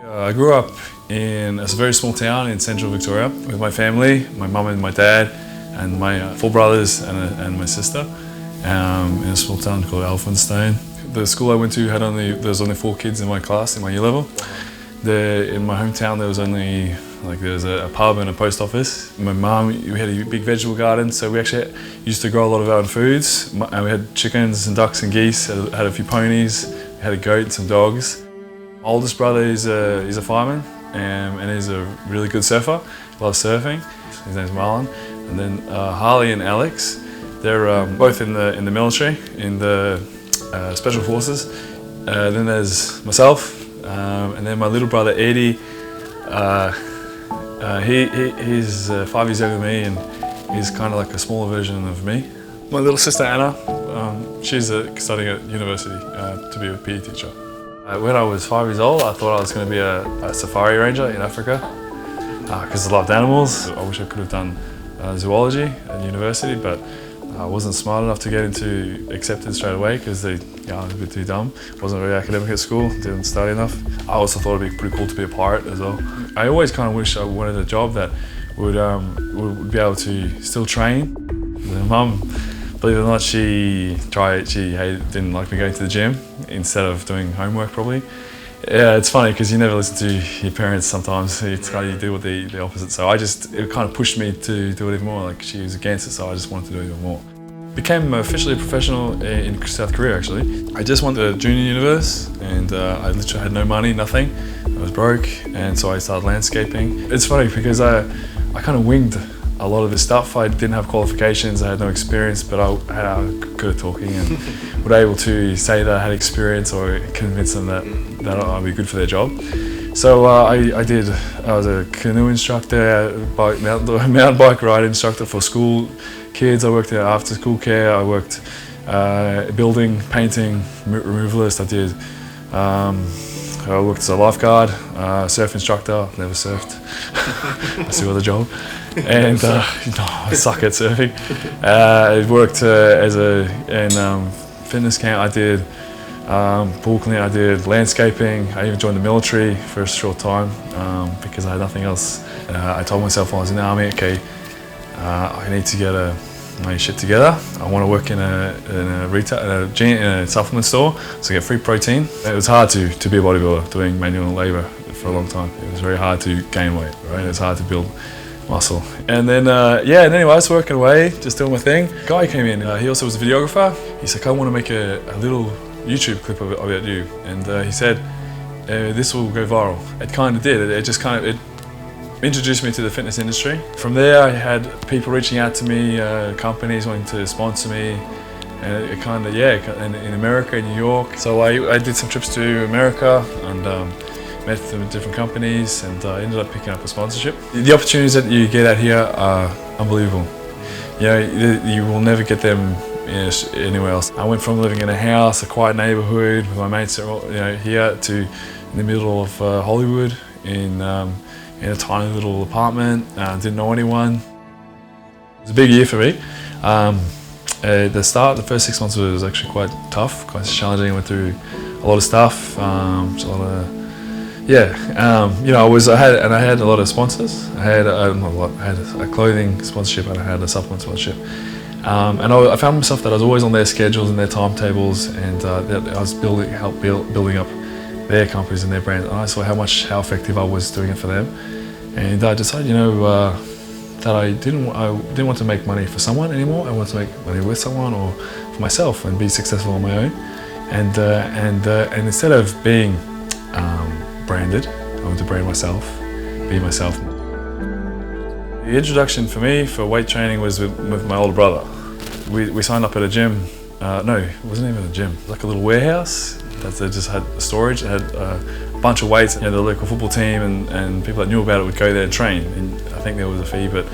I grew up in a very small town in central Victoria with my family, my mum and my dad, and my 4 brothers and my sister, in a small town called Elphinstone. The school I went to there was only 4 kids in my class in my year level. In my hometown there was only a pub and a post office. My mum, we had a big vegetable garden, so we actually used to grow a lot of our own foods. And we had chickens and ducks and geese, had a few ponies, we had a goat and some dogs. My oldest brother is a fireman and he's a really good surfer, loves surfing. His name's Marlon. And then Harley and Alex, they're both in the military, in the special forces. Then there's myself, and then my little brother Eddie. He's 5 years younger than me, and he's kind of like a smaller version of me. My little sister Anna, she's studying at university to be a PE teacher. When I was 5 years old, I thought I was going to be a safari ranger in Africa because I loved animals. I wish I could have done zoology at university, but I wasn't smart enough to get into accepted straight away because I was a bit too dumb. Wasn't very academic at school, didn't study enough. I also thought it'd be pretty cool to be a pirate as well. I always kind of wish I wanted a job that would be able to still train. My mum, believe it or not, she didn't like me going to the gym instead of doing homework probably. Yeah, it's funny because you never listen to your parents sometimes. It's kind of you do the opposite. So it kind of pushed me to do it even more. Like she was against it, so I just wanted to do it even more. Became officially a professional in South Korea actually. I just went to junior universe and I literally had no money, nothing. I was broke, and so I started landscaping. It's funny because I kind of winged a lot of this stuff. I didn't have qualifications, I had no experience, but I was good at talking and was able to say that I had experience or convince them that I'd be good for their job. So I was a canoe instructor, mountain bike ride instructor for school kids. I worked at after school care, I worked building, painting, removalist. I worked as a lifeguard, surf instructor, never surfed. I still got a job. And I suck at surfing. I worked in fitness camp. I did pool cleaning, I did landscaping. I even joined the military for a short time because I had nothing else. I told myself while I was in the army, okay, I need to get my shit together. I want to work in a supplement store, so I get free protein. It was hard to be a bodybuilder doing manual labor for a long time. It was very hard to gain weight, right? It was hard to build muscle. And then, anyway, I was working away, just doing my thing. A guy came in, he also was a videographer. He's like, I want to make a little YouTube clip about you. And he said, this will go viral. It kind of did. It introduced me to the fitness industry. From there, I had people reaching out to me, companies wanting to sponsor me, and it kind of, in America, in New York. So I did some trips to America and met them at different companies, and I ended up picking up a sponsorship. The opportunities that you get out here are unbelievable. You will never get them anywhere else. I went from living in a house, a quiet neighborhood with my mates, here to in the middle of Hollywood in a tiny little apartment. Didn't know anyone. It was a big year for me. The first 6 months was actually quite tough, quite challenging. I went through a lot of stuff, I had a lot of sponsors. I had a clothing sponsorship and I had a supplement sponsorship. And I found myself that I was always on their schedules and their timetables, and that I was building up their companies and their brands. And I saw how effective I was doing it for them. And I decided, that I didn't want to make money for someone anymore. I wanted to make money with someone or for myself and be successful on my own. And instead of being branded, I wanted to brand myself, be myself. The introduction for me for weight training was with my older brother. We signed up at a gym. No, it wasn't even a gym. It was like a little warehouse that just had storage. It had a bunch of weights. The local football team and people that knew about it would go there and train. And I think there was a fee, but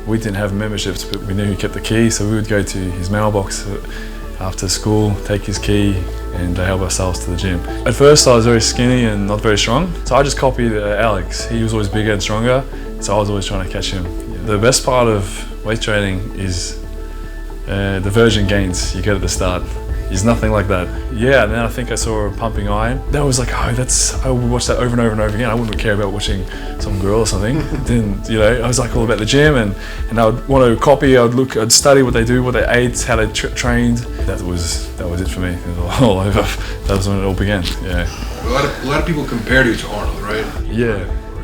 we didn't have memberships, but we knew he kept the key, so we would go to his mailbox after school, take his key, and help ourselves to the gym. At first I was very skinny and not very strong, so I just copied Alex. He was always bigger and stronger, so I was always trying to catch him. The best part of weight training is the version gains you get at the start. He's nothing like that. Yeah, and then I think I saw him pumping iron. That was like, I would watch that over and over and over again. I wouldn't care about watching some girl or something. Then, you know, I was like all about the gym, and I would want to copy. I'd study what they do, what they ate, how they trained. That was it for me. It was all over. That was when it all began. Yeah. A lot of people compared you to Arnold, right?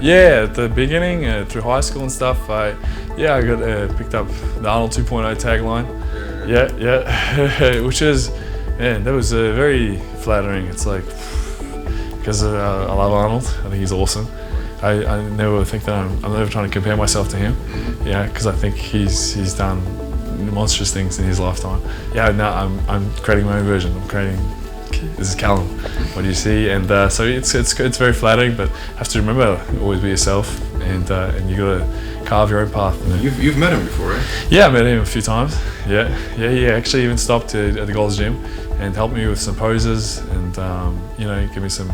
Yeah, at the beginning, through high school and stuff, I got picked up the Arnold 2.0 tagline. Yeah, which is, man, that was very flattering. It's like, because I love Arnold, I think he's awesome. I never think that I'm never trying to compare myself to him, yeah, because I think he's done monstrous things in his lifetime. Yeah, now I'm creating my own version. This is Calum, what do you see? And so it's very flattering, but have to remember, always be yourself, and you gotta carve your own path. You've met him before, right? Yeah, I met him a few times. Yeah. He actually even stopped at the Gold's Gym and helped me with some poses, and you know, give me some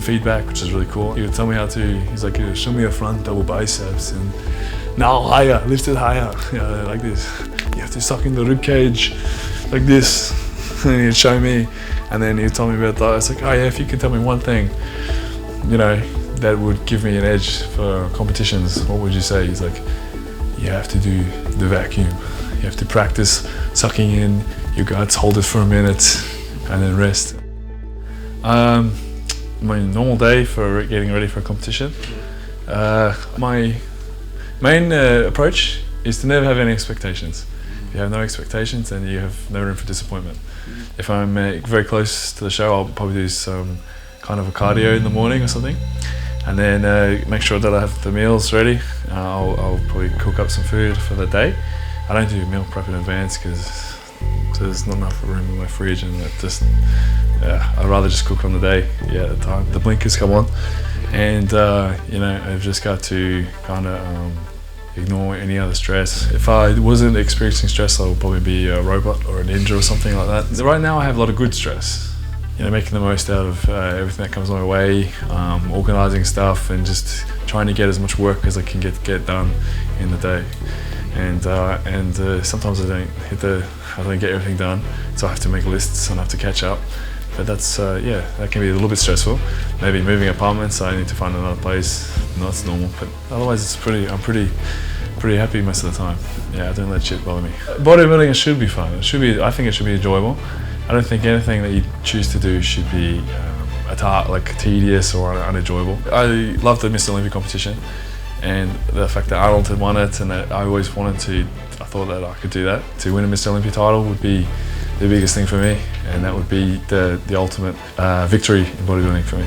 feedback, which is really cool. He would tell me how to. He's like, show me your front double biceps, and now higher, lift it higher, you know, like this. You have to suck in the rib cage, like this. And he'd show me, and then he'd tell me about that. It's like, oh yeah, if you could tell me one thing, you know, that would give me an edge for competitions, what would you say? He's like, you have to do the vacuum. You have to practice sucking in your guts, hold it for a minute, and then rest. My normal day for getting ready for a competition, my main approach is to never have any expectations. If you have no expectations, then you have no room for disappointment. If I'm very close to the show, I'll probably do some kind of a cardio in the morning or something, and then make sure that I have the meals ready. I'll probably cook up some food for the day. I don't do meal prep in advance because there's not enough room in my fridge, and I'd rather just cook on the day. Yeah, at the time the blinkers come on, and you know, I've just got to kind of ignore any other stress. If I wasn't experiencing stress, I would probably be a robot or a ninja or something like that. Right now I have a lot of good stress. You know, making the most out of everything that comes my way, organising stuff, and just trying to get as much work as I can get done in the day. And sometimes I don't get everything done, so I have to make lists and I have to catch up. But that's that can be a little bit stressful. Maybe moving apartments, so I need to find another place. No, that's normal, but otherwise I'm pretty happy most of the time. Yeah, I don't let shit bother me. Bodybuilding, it should be fun. I think it should be enjoyable. I don't think anything that you choose to do should be tedious or unenjoyable. I love the Mr. Olympia competition, and the fact that Arnold had won it, and that I always I thought that I could do that. To win a Mr. Olympia title would be the biggest thing for me, and that would be the ultimate victory in bodybuilding for me.